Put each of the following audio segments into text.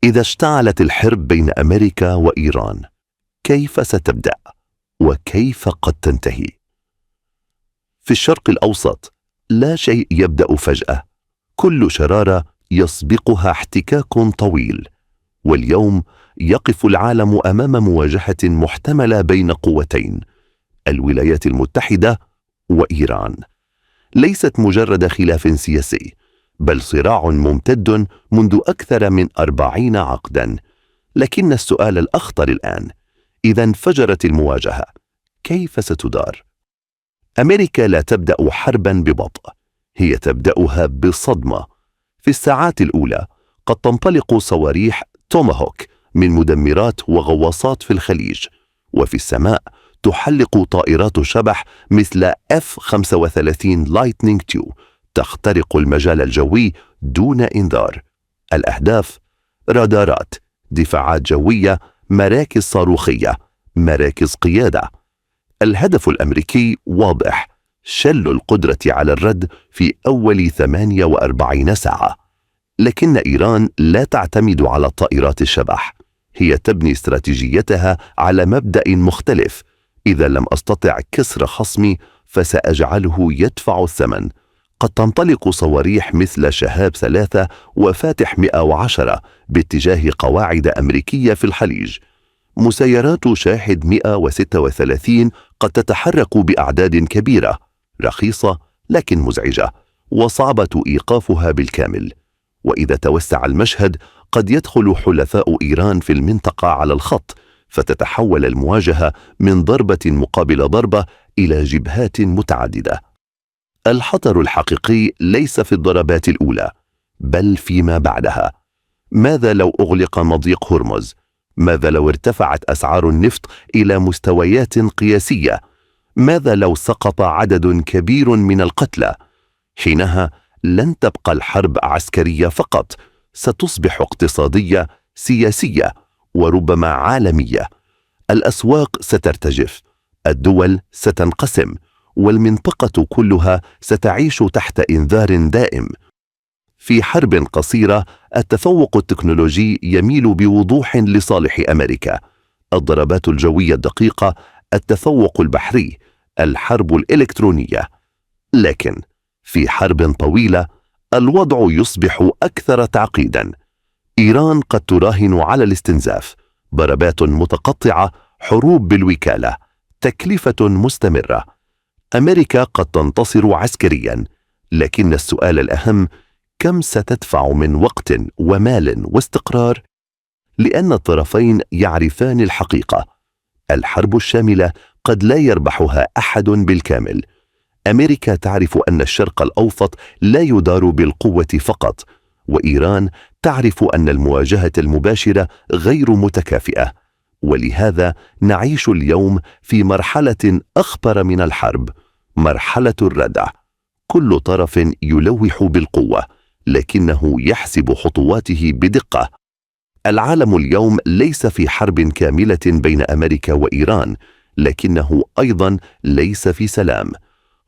إذا اشتعلت الحرب بين أمريكا وإيران، كيف ستبدأ؟ وكيف قد تنتهي؟ في الشرق الأوسط لا شيء يبدأ فجأة، كل شرارة يسبقها احتكاك طويل، واليوم يقف العالم أمام مواجهة محتملة بين قوتين، الولايات المتحدة وإيران. ليست مجرد خلاف سياسي، بل صراع ممتد منذ أكثر من 40 عقداً. لكن السؤال الأخطر الآن: إذا انفجرت المواجهة، كيف ستدار؟ أمريكا لا تبدأ حرباً ببطء، هي تبدأها بصدمة. في الساعات الأولى قد تنطلق صواريخ توماهوك من مدمرات وغواصات في الخليج، وفي السماء تحلق طائرات شبح مثل F-35 لايتنينج 2 تخترق المجال الجوي دون إنذار. الأهداف: رادارات، دفاعات جوية، مراكز صاروخية، مراكز قيادة. الهدف الأمريكي واضح: شل القدرة على الرد في أول 48 ساعة. لكن إيران لا تعتمد على طائرات الشبح، هي تبني استراتيجيتها على مبدأ مختلف: إذا لم أستطع كسر خصمي فسأجعله يدفع الثمن. قد تنطلق صواريخ مثل شهاب 3 وفاتح 110 باتجاه قواعد أمريكية في الخليج. مسيرات شاهد 136 قد تتحرك بأعداد كبيرة، رخيصة لكن مزعجة، وصعبة إيقافها بالكامل. وإذا توسع المشهد قد يدخل حلفاء إيران في المنطقة على الخط، فتتحول المواجهة من ضربة مقابل ضربة إلى جبهات متعددة. الخطر الحقيقي ليس في الضربات الأولى، بل فيما بعدها. ماذا لو أغلق مضيق هرمز؟ ماذا لو ارتفعت أسعار النفط إلى مستويات قياسية؟ ماذا لو سقط عدد كبير من القتلى؟ حينها لن تبقى الحرب عسكرية فقط، ستصبح اقتصادية، سياسية، وربما عالمية. الأسواق سترتجف، الدول ستنقسم، والمنطقة كلها ستعيش تحت إنذار دائم. في حرب قصيرة التفوق التكنولوجي يميل بوضوح لصالح أمريكا: الضربات الجوية الدقيقة، التفوق البحري، الحرب الإلكترونية. لكن في حرب طويلة الوضع يصبح أكثر تعقيداً. إيران قد تراهن على الاستنزاف، ضربات متقطعة، حروب بالوكالة، تكلفة مستمرة. أمريكا قد تنتصر عسكرياً، لكن السؤال الأهم: كم ستدفع من وقت ومال واستقرار؟ لأن الطرفين يعرفان الحقيقة: الحرب الشاملة قد لا يربحها أحد بالكامل. أمريكا تعرف أن الشرق الأوسط لا يدار بالقوة فقط، وإيران تعرف أن المواجهة المباشرة غير متكافئة. ولهذا نعيش اليوم في مرحلة أخطر من الحرب، مرحلة الردع. كل طرف يلوح بالقوة، لكنه يحسب خطواته بدقة. العالم اليوم ليس في حرب كاملة بين أمريكا وإيران، لكنه أيضا ليس في سلام.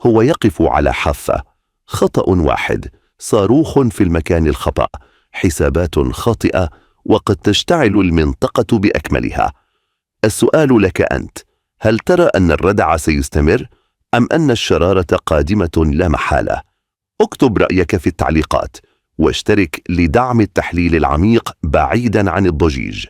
هو يقف على حافة: خطأ واحد، صاروخ في المكان الخطأ، حسابات خاطئة، وقد تشتعل المنطقة بأكملها. السؤال لك أنت: هل ترى أن الردع سيستمر، أم أن الشرارة قادمة لا محالة؟ اكتب رأيك في التعليقات، واشترك لدعم التحليل العميق بعيداً عن الضجيج.